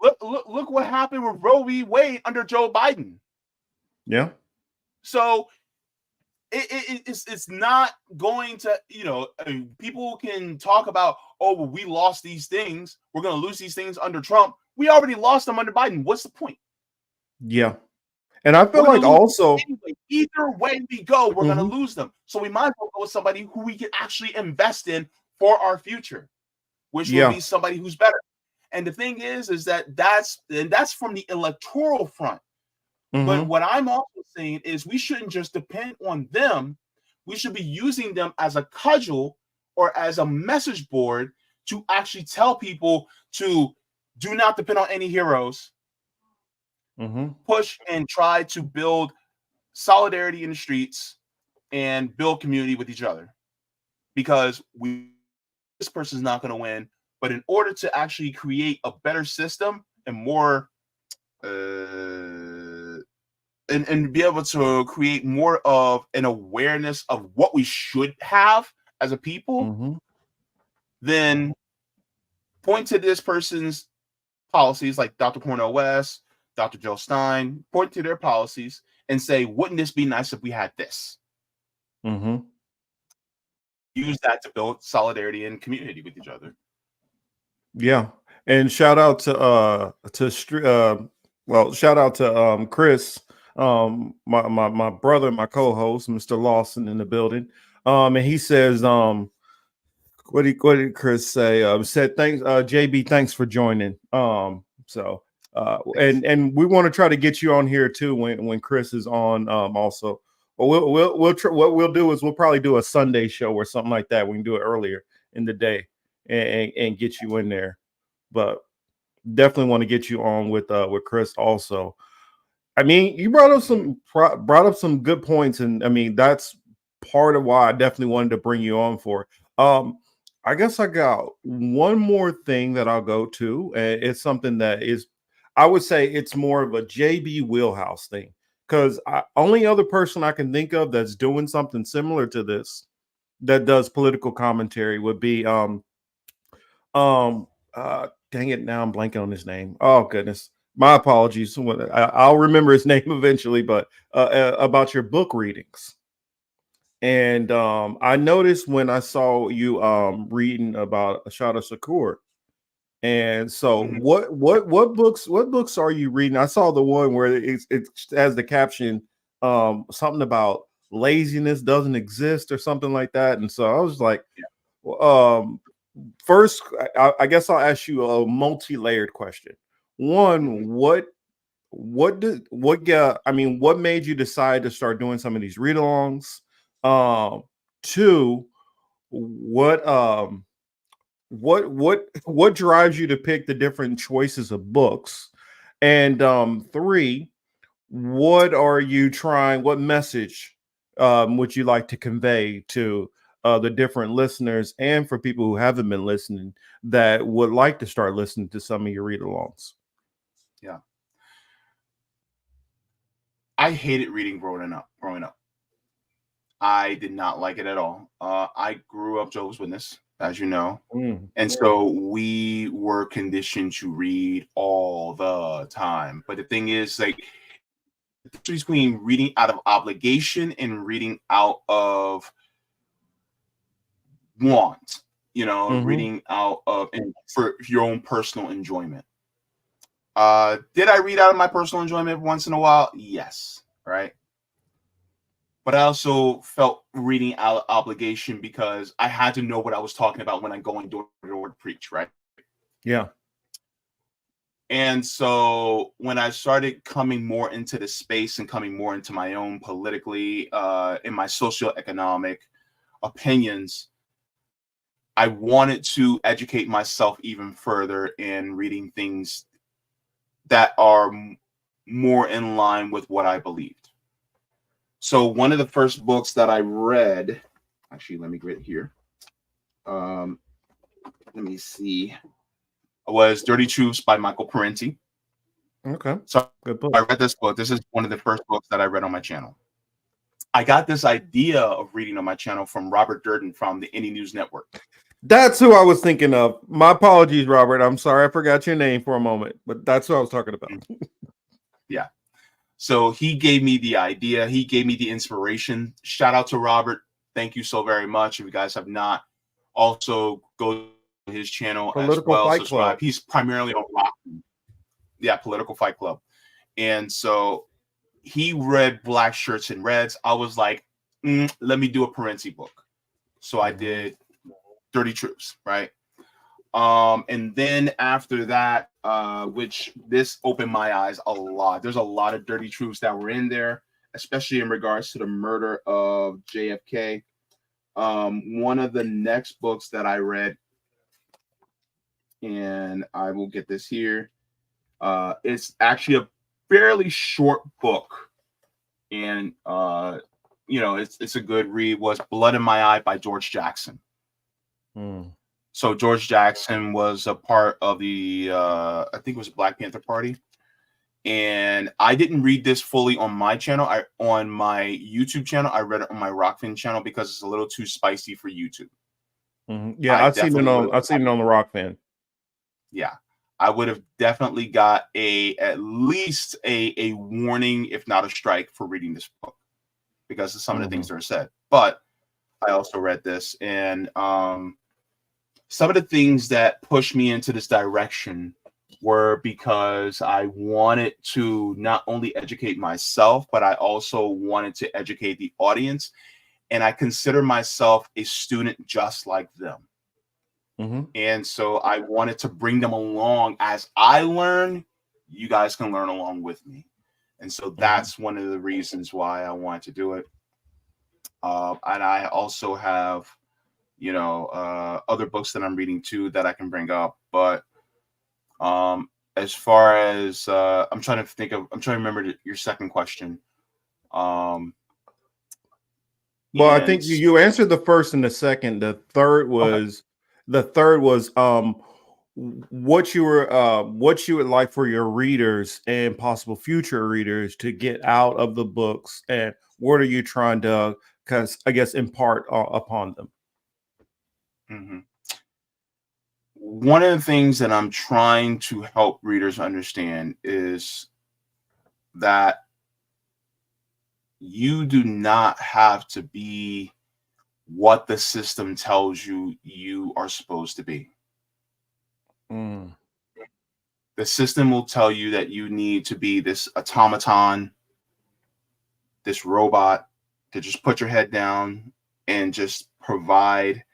S2: Look what happened with Roe v. Wade under Joe Biden.
S1: Yeah.
S2: So it's not going to, people can talk about, oh, well, we lost these things. We're going to lose these things under Trump. We already lost them under Biden. What's the point?
S1: Yeah. And I feel
S2: We're
S1: like
S2: gonna lose
S1: also,
S2: anyway. Either way we go, we're
S1: mm-hmm.
S2: going to lose them. So we might as well go with somebody who we can actually invest in for our future, which will be somebody who's better. And the thing is that's from the electoral front.
S1: Mm-hmm.
S2: But what I'm also saying is we shouldn't just depend on them. We should be using them as a cudgel or as a message board to actually tell people to do not depend on any heroes.
S1: Mm-hmm.
S2: Push and try to build solidarity in the streets and build community with each other. Because this person's not going to win. But in order to actually create a better system and more and be able to create more of an awareness of what we should have as a people,
S1: Mm-hmm.
S2: then point to this person's policies, like Dr. Cornel West, Dr. Joe Stein, point to their policies and say, wouldn't this be nice if we had this?
S1: Mm-hmm.
S2: Use that to build solidarity and community with each other.
S1: Yeah. And shout out to shout out to Chris, my brother, my co-host, Mr. Lawson, in the building. And he says, what did Chris say? Said thanks, JB, thanks for joining. And we want to try to get you on here too when Chris is on. Also, well, what we'll do is we'll probably do a Sunday show or something like that. We can do it earlier in the day and get you in there. But definitely want to get you on with Chris also. I mean, you brought up some good points, and I mean that's part of why I definitely wanted to bring you on for. I guess I got one more thing that I'll go to. It's something that is, I would say, it's more of a JB wheelhouse thing, because only other person I can think of that's doing something similar to this that does political commentary would be dang it, now I'm blanking on his name. Oh goodness, my apologies. I'll remember his name eventually. But about your book readings, and I noticed when I saw you reading about Ashada Shakur. And so, what books are you reading? I saw the one where it has the caption something about laziness doesn't exist or something like that. And so I was like, first, I guess I'll ask you a multi-layered question. One, what made you decide to start doing some of these read-alongs? Two, what drives you to pick the different choices of books? And three, what message would you like to convey to the different listeners and for people who haven't been listening that would like to start listening to some of your read-alongs?
S2: Yeah. I hated reading growing up. I did not like it at all. I grew up Jehovah's Witness, as you know. And so we were conditioned to read all the time. But the thing is, like, between reading out of obligation and reading out of want, reading out of and for your own personal enjoyment. Did I read out of my personal enjoyment once in a while? Yes, right. But I also felt reading out of obligation because I had to know what I was talking about when I'm going door to door to preach, right?
S1: Yeah.
S2: And so when I started coming more into the space and coming more into my own politically, in my socioeconomic opinions, I wanted to educate myself even further in reading things that are more in line with what I believed. So one of the first books that I read, actually, let me get it here. Let me see. Was Dirty Truths by Michael Parenti.
S1: Okay.
S2: So
S1: Good book.
S2: I read this book. This is one of the first books that I read on my channel. I got this idea of reading on my channel from Robert Durden from the Indie News Network.
S1: That's who I was thinking of. My apologies, Robert. I'm sorry I forgot your name for a moment, but that's who I was talking about.
S2: Yeah. So he gave me the idea. He gave me the inspiration. Shout out to Robert. Thank you so very much. If you guys have not, also go to his channel as
S1: Political
S2: well.
S1: Fight
S2: Subscribe.
S1: Club.
S2: He's primarily on rock. Yeah, Political Fight Club. And so he read Black Shirts and Reds. I was like, let me do a Parenti book. So I did Dirty Truths, right? And then after that, which this opened my eyes a lot. There's a lot of dirty truths that were in there, especially in regards to the murder of JFK. One of the next books that I read, and I will get this here, it's actually a fairly short book, and it's a good read, was Blood in My Eye by George Jackson. So George Jackson was a part of the, I think it was Black Panther Party. And I didn't read this fully on my channel. On my YouTube channel, I read it on my Rockfin channel because it's a little too spicy for YouTube.
S1: Yeah, I've seen it on the Rockfin.
S2: Yeah. I would have definitely got at least a warning, if not a strike, for reading this book because of some of the things that are said. But I also read this, and some of the things that pushed me into this direction were because I wanted to not only educate myself, but I also wanted to educate the audience. And I consider myself a student just like them. And so I wanted to bring them along. As I learn, you guys can learn along with me. And so that's one of the reasons why I wanted to do it. And I also have other books that I'm reading too that I can bring up. But as far as I'm trying to remember your second question.
S1: Well, I think you answered the first and the second. The third was what you would like for your readers and possible future readers to get out of the books, and what are you trying to, impart upon them?
S2: One of the things that I'm trying to help readers understand is that you do not have to be what the system tells you you are supposed to be. The system will tell you that you need to be this automaton, this robot, to just put your head down and just provide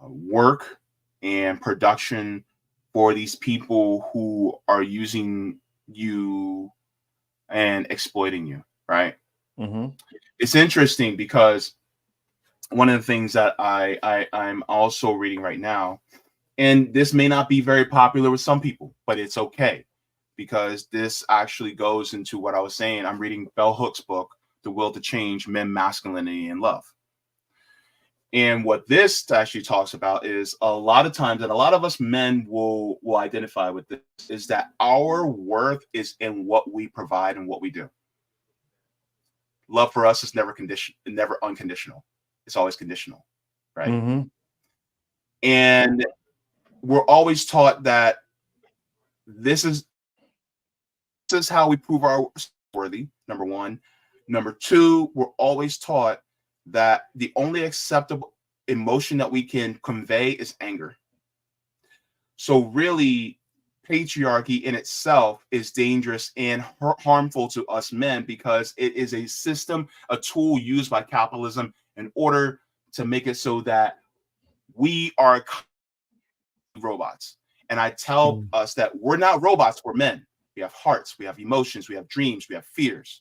S2: work and production for these people who are using you and exploiting you, right? It's interesting because one of the things that I'm also reading right now, and this may not be very popular with some people, but it's okay because this actually goes into what I was saying. I'm reading Bell Hook's book, The Will to Change Men, Masculinity, and Love. And what this actually talks about is a lot of times, and a lot of us men will identify with this, is that our worth is in what we provide and what we do. Love for us is never unconditional. It's always conditional, right? And we're always taught that this is how we prove our worthy, number one. Number two, we're always taught that the only acceptable emotion that we can convey is anger. So really, patriarchy in itself is dangerous and harmful to us men because it is a system, a tool used by capitalism in order to make it so that we are robots. And I tell us that we're not robots, we're men. We have hearts, we have emotions, we have dreams, we have fears.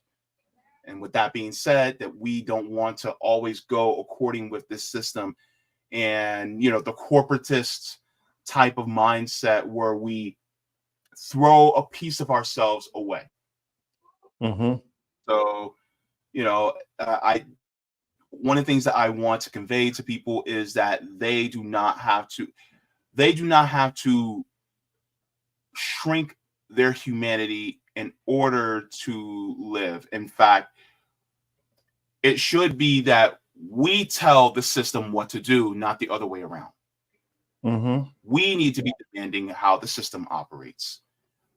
S2: And with that being said, that we don't want to always go according with this system and, the corporatist type of mindset where we throw a piece of ourselves away.
S1: Mm-hmm.
S2: So, I one of the things that I want to convey to people is that they do not have to shrink their humanity in order to live. In fact, it should be that we tell the system what to do, not the other way around.
S1: Mm-hmm.
S2: We need to be demanding how the system operates,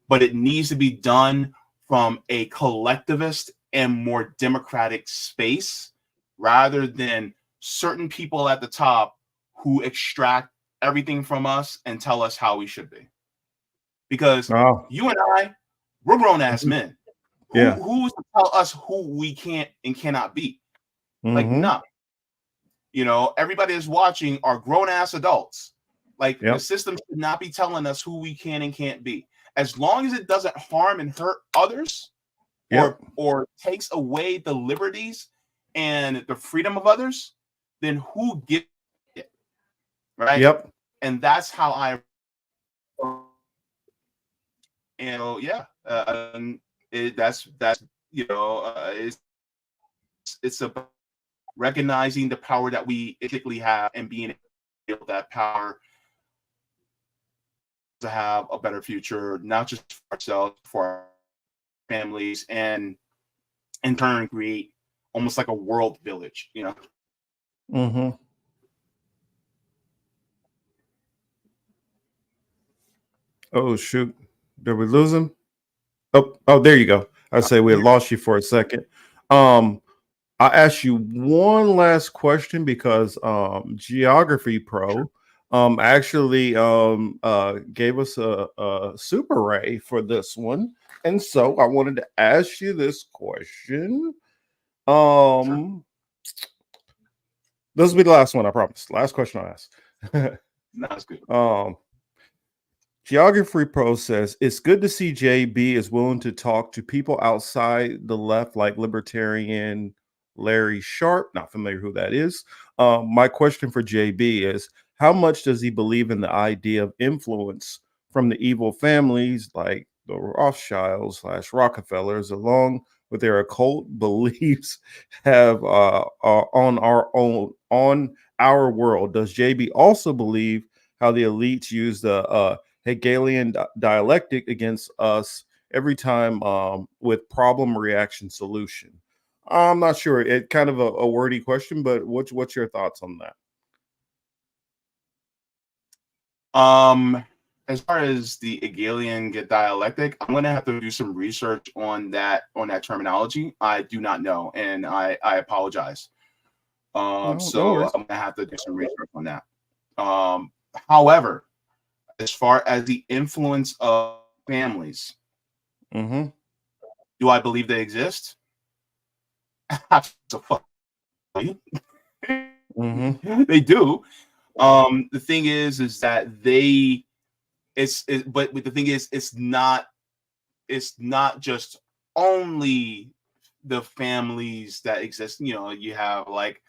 S2: but it needs to be done from a collectivist and more democratic space rather than certain people at the top who extract everything from us and tell us how we should be. Because
S1: Oh,
S2: you and I, we're grown ass
S1: mhm.
S2: men.
S1: Yeah.
S2: Who's to tell us who we can't and cannot be? Like,
S1: Mm-hmm.
S2: no. Everybody is watching are grown ass adults. Like, the
S1: Yep.
S2: system should not be telling us who we can and can't be. As long as it doesn't harm and hurt others,
S1: Yep.
S2: or takes away the liberties and the freedom of others, then who gives it, right?
S1: Yep.
S2: And that's how I, yeah, that's it's about recognizing the power that we ethically have and being able that power to have a better future, not just for ourselves, for our families, and in turn create almost like a world village.
S1: Mm-hmm. Oh shoot. Did we lose him? Oh, there you go. I say we had lost you for a second. Um, I asked you one last question because Geography Pro actually gave us a super ray for this one. And so I wanted to ask you this question.
S2: Sure.
S1: This will be the last one, I promise. Last question I'll ask.
S2: No, that's good.
S1: Geography Pro says it's good to see JB is willing to talk to people outside the left, like libertarian Larry Sharp. Not familiar who that is. My question for JB is: how much does he believe in the idea of influence from the evil families like the Rothschilds / Rockefellers, along with their occult beliefs, have on our world? Does JB also believe how the elites use the Hegelian dialectic against us every time with problem reaction solution? I'm not sure. It kind of a wordy question, but what's your thoughts on that?
S2: As far as the Hegelian dialectic, I'm gonna have to do some research on that terminology. I do not know, and I apologize.
S1: No
S2: So
S1: worries.
S2: I'm gonna have to do some research on that. However, as far as the influence of families,
S1: Mm-hmm.
S2: do I believe they exist? Absolutely.
S1: Mm-hmm.
S2: They do. The thing is that but the thing is, it's not just only the families that exist. You have like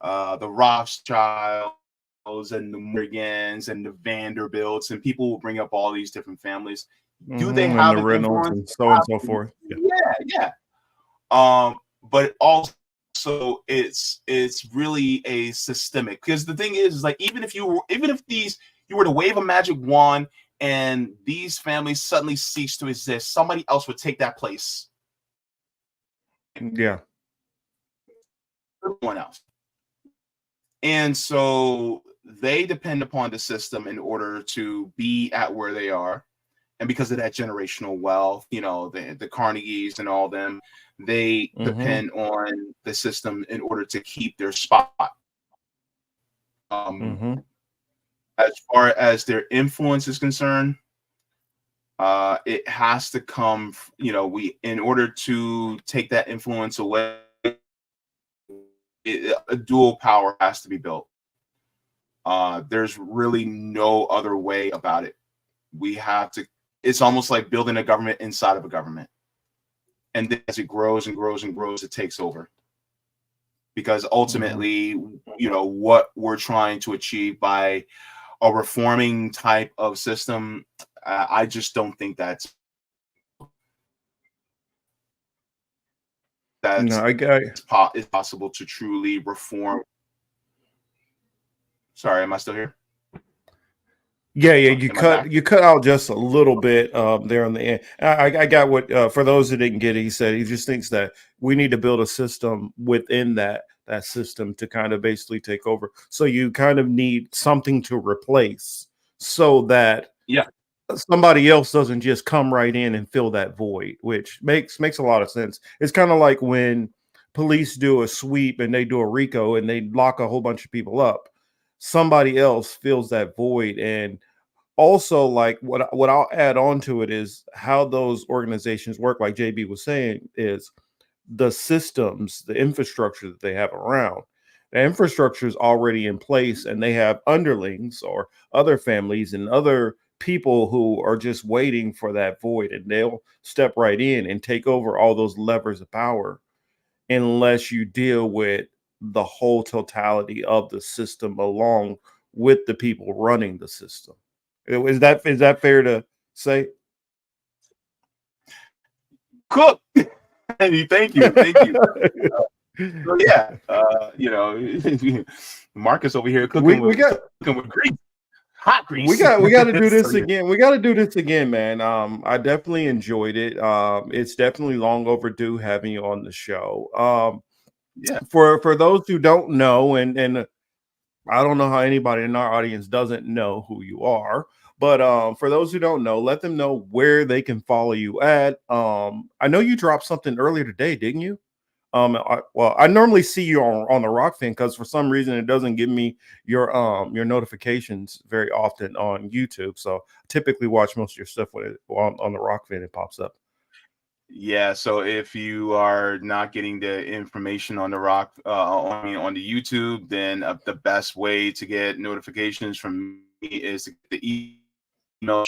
S2: the Rothschilds and the Morgans and the Vanderbilts, and people will bring up all these different families. Do they
S1: Mm-hmm. And
S2: have
S1: the
S2: an
S1: Reynolds
S2: influence?
S1: and so forth. Yeah.
S2: Yeah. But also it's really a systemic, because the thing is like even if you were to wave a magic wand and these families suddenly cease to exist, somebody else would take that place.
S1: Yeah.
S2: Everyone else. And so they depend upon the system in order to be at where they are. And because of that generational wealth, the Carnegies and all them, they
S1: Mm-hmm.
S2: depend on the system in order to keep their spot. Um,
S1: Mm-hmm.
S2: as far as their influence is concerned, it has to come, in order to take that influence away, a dual power has to be built. There's really no other way about it. It's almost like building a government inside of a government. And then as it grows and grows and grows, it takes over. Because ultimately, what we're trying to achieve by a reforming type of system, I just don't think
S1: No,
S2: that's
S1: I
S2: is possible to truly reform. Sorry, am I still here?
S1: Yeah, yeah,
S2: Am I back?
S1: you cut out just a little bit there on the end. I got what for those who didn't get it, he said he just thinks that we need to build a system within that system to kind of basically take over. So you kind of need something to replace so that
S2: Yeah.
S1: somebody else doesn't just come right in and fill that void, which makes a lot of sense. It's kind of like when police do a sweep and they do a RICO and they lock a whole bunch of people up. Somebody else fills that void. And also, like what I'll add on to it is how those organizations work, like JB was saying, is the systems, the infrastructure that they have around. The infrastructure is already in place, and they have underlings or other families and other people who are just waiting for that void, and they'll step right in and take over all those levers of power unless you deal with the whole totality of the system along with the people running the system. Is that fair to say?
S2: Cook. Thank you. Thank you. So yeah, Marcus over here
S1: we
S2: cooking
S1: we got
S2: with grease, hot
S1: we
S2: grease.
S1: got we got to do
S2: So
S1: this
S2: yeah,
S1: again. We got to do this again, man. I definitely enjoyed it. It's definitely long overdue having you on the show.
S2: yeah.
S1: For those who don't know, and I don't know how anybody in our audience doesn't know who you are, but for those who don't know, let them know where they can follow you at. I know you dropped something earlier today, didn't you? I normally see you on the Rock Fin because for some reason it doesn't give me your notifications very often on YouTube. So I typically watch most of your stuff when it on the Rock Fin it pops up.
S2: Yeah, so if you are not getting the information on the rock, on the YouTube, then the best way to get notifications from me is to get the email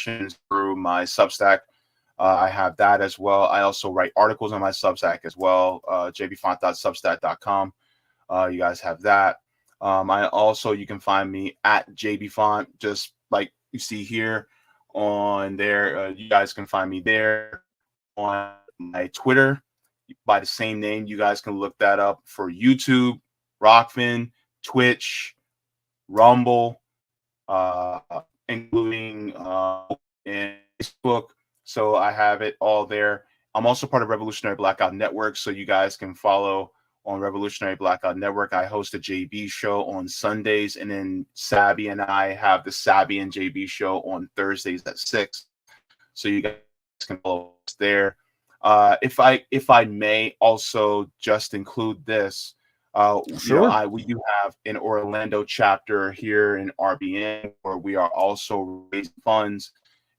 S2: through my Substack. I have that as well. I also write articles on my Substack as well, jbefaunt.substack.com. You guys have that. You can find me at JayBefaunt, just like you see here on there. You guys can find me there on my Twitter by the same name. You guys can look that up for YouTube, Rockfin, Twitch, Rumble, uh, including and Facebook. So I have it all there. I'm also part of Revolutionary Blackout Network, so you guys can follow on Revolutionary Blackout Network. I host a JB show on Sundays, and then Sabby and I have the Sabby and JB show on Thursdays at 6. So you guys can follow us there. If I may also just include this,
S1: Sure.
S2: we do have an Orlando chapter here in RBN where we are also raising funds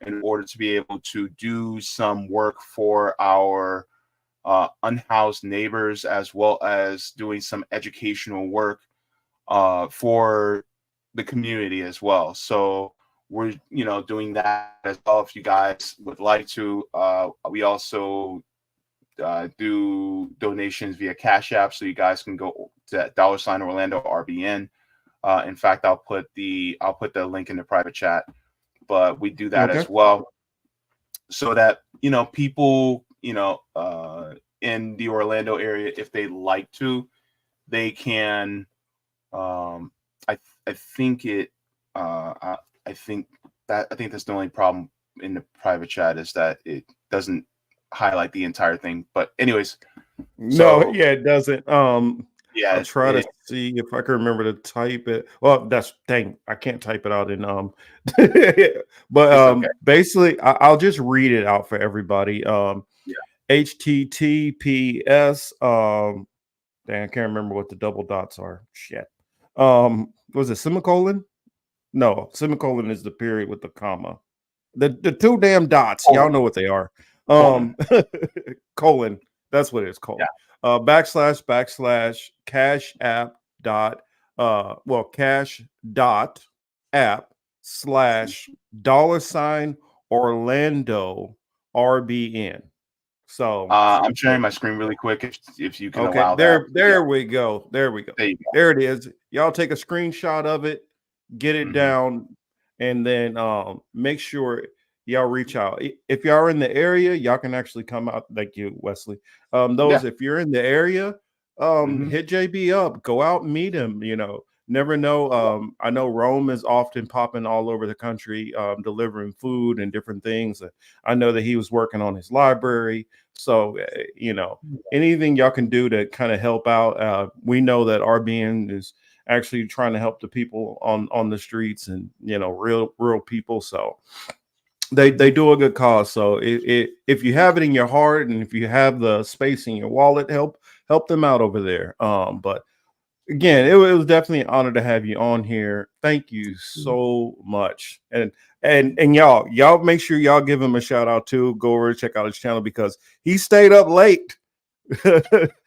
S2: in order to be able to do some work for our unhoused neighbors, as well as doing some educational work for the community as well. So we're doing that as well. If you guys would like to, we also do donations via Cash App, so you guys can go to $ Orlando RBN. In fact, I'll put the link in the private chat, but we do that
S1: Okay.
S2: as well, so that people in the Orlando area, if they like to, they can. Um, I think it. I think that's the only problem in the private chat, is that it doesn't highlight the entire thing. But anyways,
S1: No,
S2: so
S1: yeah, it doesn't. I'll
S2: yeah,
S1: try to see if I can remember to type it. Well, that's dang, I can't type it out in but
S2: it's okay.
S1: basically I'll just read it out for everybody.
S2: Yeah.
S1: HTTPS dang, I can't remember what the double dots are. Shit. Was it semicolon? No, semicolon is the period with the comma. The two damn dots, y'all
S2: Colon.
S1: know what they are.
S2: Colon.
S1: Um colon, that's what it's
S2: Yeah.
S1: called. Backslash cash app dot cash dot app slash $ Orlando RBN. So
S2: I'm sharing my screen really quick, if you can
S1: okay,
S2: allow that. Yeah.
S1: there we go. There we go.
S2: There you go.
S1: There it is. Y'all take a screenshot of it, get it
S2: Mhm.
S1: down, and then make sure y'all reach out. If y'all are in the area, y'all can actually come out. Thank you, Wesley.
S2: Yeah.
S1: Those if you're in the area,
S2: Hmm.
S1: hit JB up. Go out, meet him. Never know. I know Rome is often popping all over the country, delivering food and different things. I know that he was working on his library. So, anything y'all can do to kind of help out. We know that RBN is actually trying to help the people on the streets and real people. So they do a good cause. So if you have it in your heart and if you have the space in your wallet, help them out over there. But again, it was definitely an honor to have you on here. Thank you so much. And y'all make sure y'all give him a shout out too. Go over and check out his channel because he stayed up late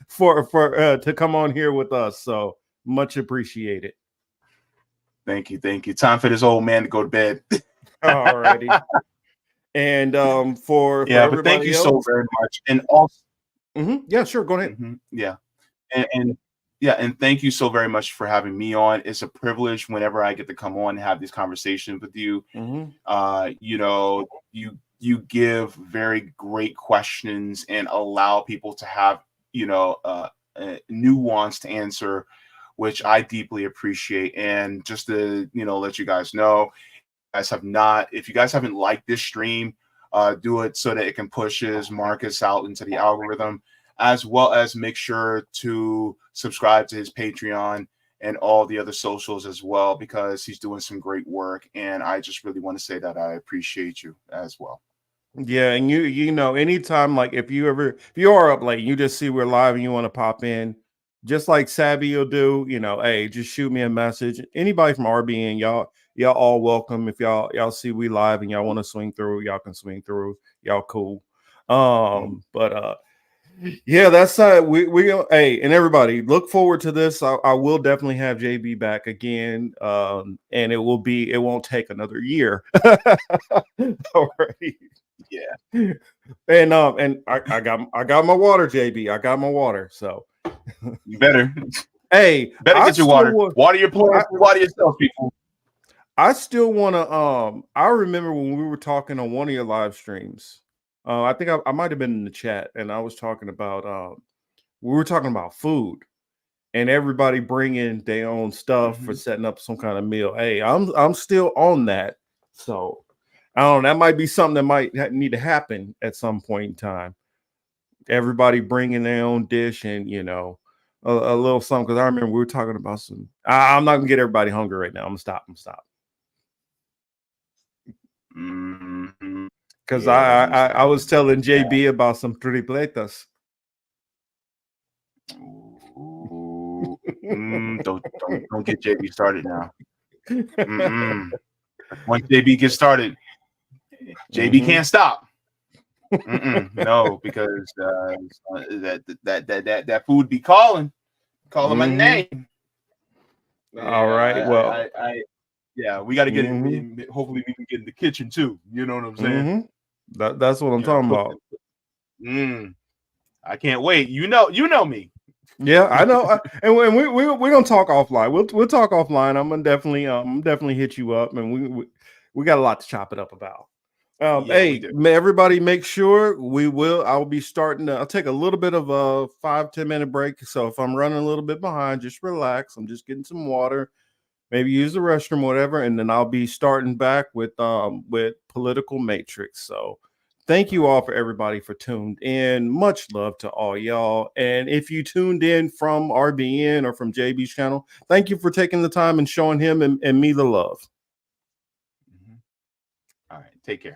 S1: for to come on here with us. So much appreciated.
S2: Thank you. Thank you. Time for this old man to go to bed.
S1: Alrighty. And for
S2: Yeah, but thank you
S1: everybody
S2: so
S1: else.
S2: very much. And also,
S1: Yeah, sure. Go ahead.
S2: yeah. And yeah, and thank you so very much for having me on. It's a privilege whenever I get to come on and have these conversations with you. You give very great questions and allow people to have a nuanced answer, which I deeply appreciate. And just to let you guys know, if you guys haven't liked this stream, do it so that it can push his Marcus out into the algorithm, as well as make sure to subscribe to his Patreon and all the other socials as well, because he's doing some great work. And I just really want to say that I appreciate you as well.
S1: Yeah, and anytime like if you are up late, you just see we're live and you want to pop in, just like Savvy will do, hey, just shoot me a message. Anybody from RBN, y'all all welcome. If y'all see we live and y'all want to swing through, y'all can swing through. Y'all cool. But yeah, that's hey, and everybody look forward to this. I will definitely have JB back again. And it won't take another year. Alrighty.
S2: Yeah.
S1: And I got my water, JB. I got my water. So
S2: you better
S1: hey,
S2: get your water. Water your plants, water yourself, people.
S1: I still want to I remember when we were talking on one of your live streams. I think I might have been in the chat and I was talking about we were talking about food and everybody bringing their own stuff for setting up some kind of meal. Hey, I'm still on that. So I don't know. That might be something that might need to happen at some point in time. Everybody bringing their own dish and a little something. Because I remember we were talking about some. I'm not gonna get everybody hungry right now. I'm gonna stop. Because I was telling JB about some tripletas.
S2: Don't get JB started now. Once JB gets started, JB can't stop. No, because that food be calling my name.
S1: All right. Well,
S2: yeah, we got to get it. Hopefully, we can get in the kitchen too. You know what I'm saying?
S1: That's what I'm talking about.
S2: I can't wait. You know me.
S1: Yeah, I know. And we're gonna talk offline. We'll talk offline. I'm gonna definitely hit you up, and we got a lot to chop it up about. Hey, everybody, make sure I'll be starting. I'll take a little bit of a 5-10 minute break. So if I'm running a little bit behind, just relax. I'm just getting some water, maybe use the restroom, whatever, and then I'll be starting back with Political Matrix. So thank you all for everybody for tuned in. Much love to all y'all. And if you tuned in from RBN or from JB's channel, thank you for taking the time and showing him and me the love.
S2: All right, take care.